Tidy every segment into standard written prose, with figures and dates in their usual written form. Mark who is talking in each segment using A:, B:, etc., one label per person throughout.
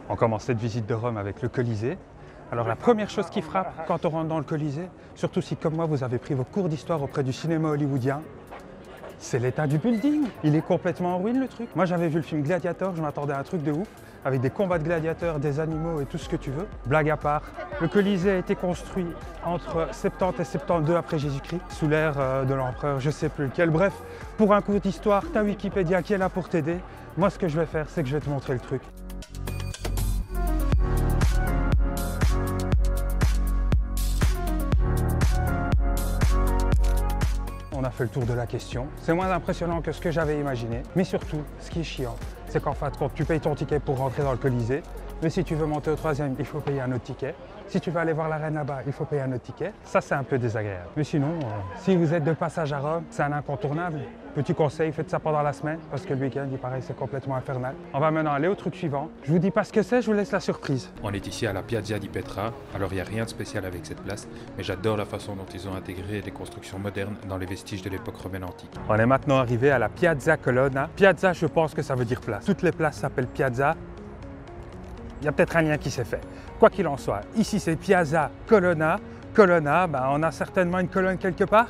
A: On commence cette visite de Rome avec le Colisée. Alors la première chose qui frappe quand on rentre dans le Colisée, surtout si comme moi vous avez pris vos cours d'histoire auprès du cinéma hollywoodien, c'est l'état du building. Il est complètement en ruine le truc. Moi j'avais vu le film Gladiator, je m'attendais à un truc de ouf, avec des combats de gladiateurs, des animaux et tout ce que tu veux. Blague à part, le Colisée a été construit entre 70 et 72 après Jésus-Christ, sous l'ère de l'empereur, je sais plus lequel. Bref, pour un cours d'histoire, t'as Wikipédia qui est là pour t'aider. Moi ce que je vais faire, c'est que je vais te montrer le truc. On a fait le tour de la question. C'est moins impressionnant que ce que j'avais imaginé. Mais surtout, ce qui est chiant, c'est qu'en fin de compte, tu payes ton ticket pour rentrer dans le Colisée. Mais si tu veux monter au troisième, il faut payer un autre ticket. Si tu veux aller voir la reine là-bas, il faut payer un autre ticket. Ça, c'est un peu désagréable. Mais sinon, si vous êtes de passage à Rome, c'est un incontournable. Petit conseil, faites ça pendant la semaine, parce que le week-end, il paraît, c'est complètement infernal. On va maintenant aller au truc suivant. Je vous dis pas ce que c'est, je vous laisse la surprise.
B: On est ici à la Piazza di Petra, alors il n'y a rien de spécial avec cette place, mais j'adore la façon dont ils ont intégré les constructions modernes dans les vestiges de l'époque romaine antique.
A: On est maintenant arrivé à la Piazza Colonna. Piazza, je pense que ça veut dire place. Toutes les places s'appellent Piazza. Il y a peut-être un lien qui s'est fait. Quoi qu'il en soit, ici c'est Piazza Colonna. Colonna, on a certainement une colonne quelque part.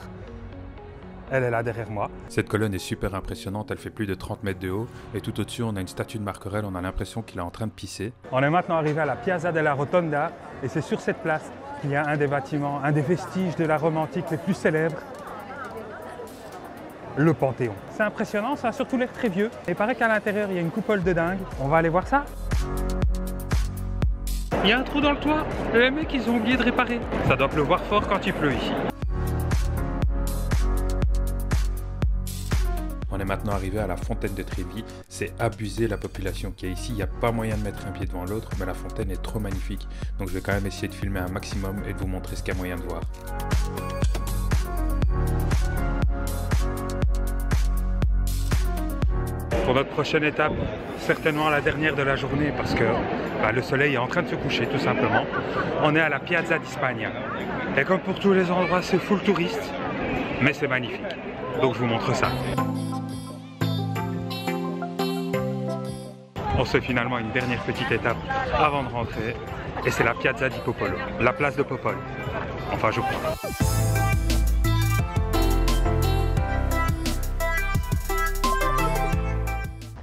A: Elle est là derrière moi.
B: Cette colonne est super impressionnante, elle fait plus de 30 mètres de haut et tout au-dessus on a une statue de Marc Aurèle, on a l'impression qu'il est en train de pisser.
A: On est maintenant arrivé à la Piazza della Rotonda et c'est sur cette place qu'il y a un des bâtiments, un des vestiges de la Rome antique les plus célèbres, le Panthéon. C'est impressionnant, ça a surtout l'air très vieux. Et il paraît qu'à l'intérieur il y a une coupole de dingue. On va aller voir ça. Il y a un trou dans le toit, les mecs ils ont oublié de réparer. Ça doit pleuvoir fort quand il pleut ici.
B: On est maintenant arrivé à la fontaine de Trévi, c'est abusé la population qui est ici, il n'y a pas moyen de mettre un pied devant l'autre, mais la fontaine est trop magnifique. Donc je vais quand même essayer de filmer un maximum et de vous montrer ce qu'il y a moyen de voir.
A: Pour notre prochaine étape, certainement la dernière de la journée parce que le soleil est en train de se coucher tout simplement. On est à la Piazza di Spagna. Et comme pour tous les endroits, c'est full touriste, mais c'est magnifique. Donc je vous montre ça. On se fait finalement une dernière petite étape avant de rentrer et c'est la Piazza di Popolo, la place de Popol. Enfin je crois.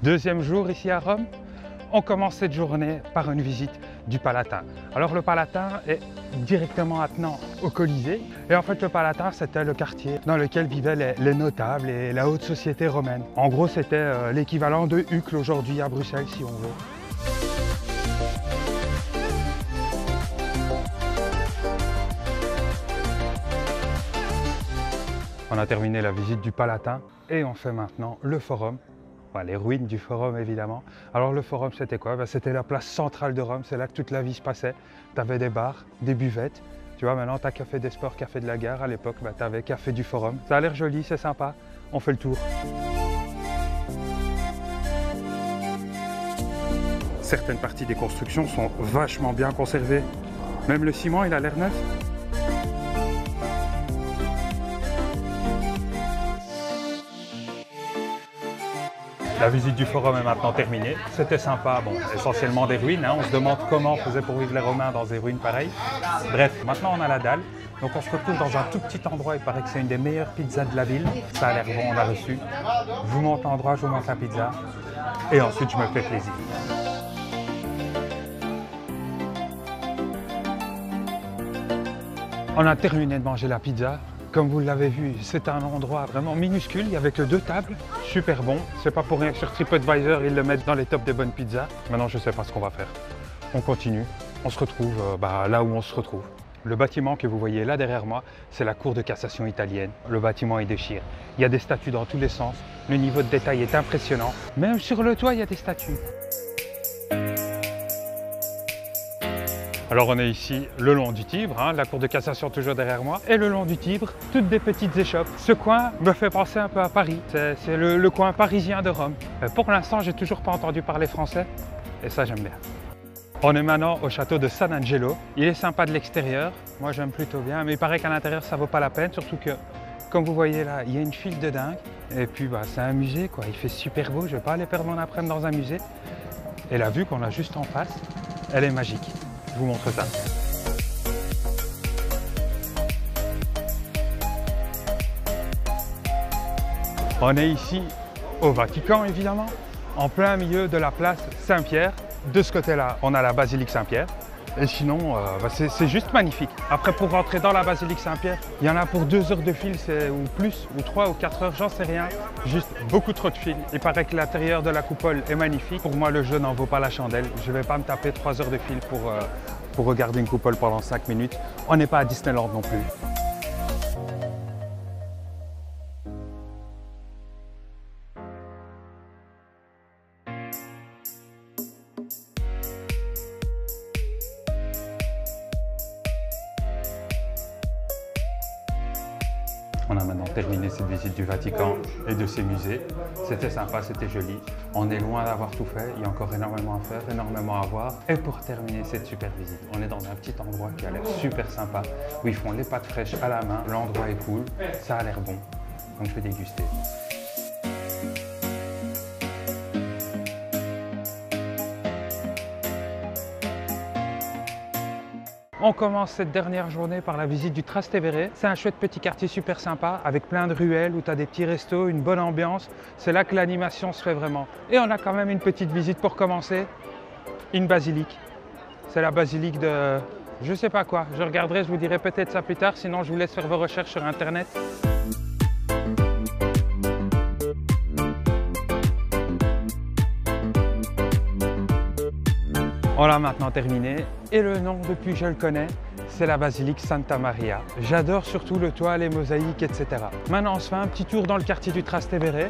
A: Deuxième jour ici à Rome, on commence cette journée par une visite du Palatin. Alors le Palatin est directement attenant au Colisée et en fait le Palatin c'était le quartier dans lequel vivaient les notables et la haute société romaine. En gros c'était l'équivalent de Uccle aujourd'hui à Bruxelles si on veut. On a terminé la visite du Palatin et on fait maintenant le Forum. Enfin, les ruines du Forum évidemment. Alors le Forum c'était quoi? C'était la place centrale de Rome, c'est là que toute la vie se passait. Tu avais des bars, des buvettes. Tu vois maintenant tu as Café des Sports, Café de la Gare. À l'époque tu avais Café du Forum. Ça a l'air joli, c'est sympa. On fait le tour. Certaines parties des constructions sont vachement bien conservées. Même le ciment il a l'air neuf. La visite du Forum est maintenant terminée. C'était sympa, bon, essentiellement des ruines. On se demande comment on faisait pour vivre les Romains dans des ruines pareilles. Bref, maintenant on a la dalle. Donc on se retrouve dans un tout petit endroit. Il paraît que c'est une des meilleures pizzas de la ville. Ça a l'air bon, on l'a reçu. Je vous montre l'endroit, je vous montre la pizza. Et ensuite je me fais plaisir. On a terminé de manger la pizza. Comme vous l'avez vu, c'est un endroit vraiment minuscule, il y avait que 2 tables, super bon. C'est pas pour rien que sur TripAdvisor, ils le mettent dans les tops des bonnes pizzas. Maintenant, je sais pas ce qu'on va faire. On continue, on se retrouve là où on se retrouve. Le bâtiment que vous voyez là derrière moi, c'est la cour de cassation italienne. Le bâtiment, il déchire. Il y a des statues dans tous les sens. Le niveau de détail est impressionnant. Même sur le toit, il y a des statues. Alors on est ici le long du Tibre, la cour de cassation toujours derrière moi, et le long du Tibre, toutes des petites échoppes. Ce coin me fait penser un peu à Paris, c'est le coin parisien de Rome. Pour l'instant, j'ai toujours pas entendu parler français, et ça j'aime bien. On est maintenant au château de San Angelo. Il est sympa de l'extérieur, moi j'aime plutôt bien, mais il paraît qu'à l'intérieur ça vaut pas la peine, surtout que, comme vous voyez là, il y a une file de dingue, et puis c'est un musée quoi, il fait super beau, je vais pas aller perdre mon après-midi dans un musée. Et la vue qu'on a juste en face, elle est magique. Je vous montre ça. On est ici au Vatican, évidemment, en plein milieu de la place Saint-Pierre. De ce côté-là, on a la basilique Saint-Pierre. Et sinon, c'est juste magnifique. Après, pour rentrer dans la basilique Saint-Pierre, il y en a pour 2 heures de fil, ou plus, ou 3 ou 4 heures, j'en sais rien. Juste beaucoup trop de fil. Il paraît que l'intérieur de la coupole est magnifique. Pour moi, le jeu n'en vaut pas la chandelle. Je ne vais pas me taper 3 heures de fil pour regarder une coupole pendant 5 minutes. On n'est pas à Disneyland non plus. On a maintenant terminé cette visite du Vatican et de ses musées. C'était sympa, c'était joli. On est loin d'avoir tout fait, il y a encore énormément à faire, énormément à voir. Et pour terminer cette super visite, on est dans un petit endroit qui a l'air super sympa, où ils font les pâtes fraîches à la main. L'endroit est cool, ça a l'air bon, donc je vais déguster. On commence cette dernière journée par la visite du Trastevere. C'est un chouette petit quartier super sympa avec plein de ruelles où tu as des petits restos, une bonne ambiance. C'est là que l'animation se fait vraiment. Et on a quand même une petite visite pour commencer, une basilique. C'est la basilique de je sais pas quoi. Je regarderai, je vous dirai peut-être ça plus tard, sinon je vous laisse faire vos recherches sur internet. On l'a maintenant terminé et le nom, depuis je le connais, c'est la basilique Santa Maria. J'adore surtout le toit, les mosaïques, etc. Maintenant on se fait un petit tour dans le quartier du Trastevere.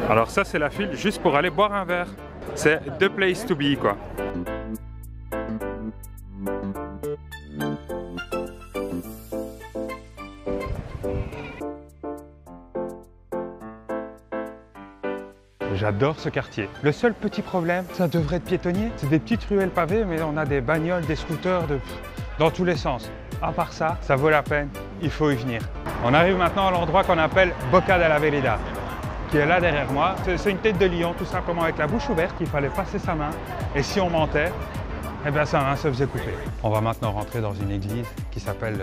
A: Alors ça c'est la file juste pour aller boire un verre. C'est the place to be quoi. J'adore ce quartier. Le seul petit problème, ça devrait être piétonnier. C'est des petites ruelles pavées, mais on a des bagnoles, des scooters dans tous les sens. À part ça, ça vaut la peine, il faut y venir. On arrive maintenant à l'endroit qu'on appelle Boca della Vereda, qui est là derrière moi. C'est une tête de lion, tout simplement avec la bouche ouverte, qu'il fallait passer sa main. Et si on mentait, eh bien sa main se faisait couper. On va maintenant rentrer dans une église qui s'appelle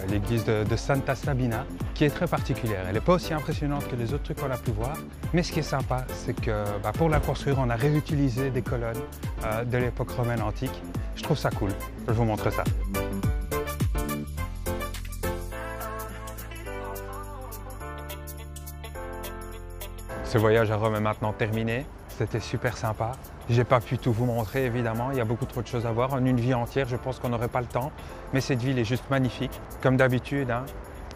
A: l'église de Santa Sabina, qui est très particulière. Elle n'est pas aussi impressionnante que les autres trucs qu'on a pu voir, mais ce qui est sympa, c'est que pour la construire, on a réutilisé des colonnes de l'époque romaine antique. Je trouve ça cool. Je vous montre ça. Ce voyage à Rome est maintenant terminé. C'était super sympa. J'ai pas pu tout vous montrer évidemment, il y a beaucoup trop de choses à voir. En une vie entière, je pense qu'on n'aurait pas le temps. Mais cette ville est juste magnifique. Comme d'habitude, hein.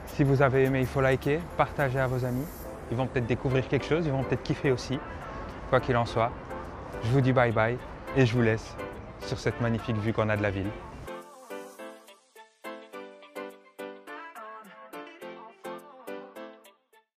A: Si vous avez aimé, il faut liker, partager à vos amis. Ils vont peut-être découvrir quelque chose, ils vont peut-être kiffer aussi. Quoi qu'il en soit, je vous dis bye bye et je vous laisse sur cette magnifique vue qu'on a de la ville.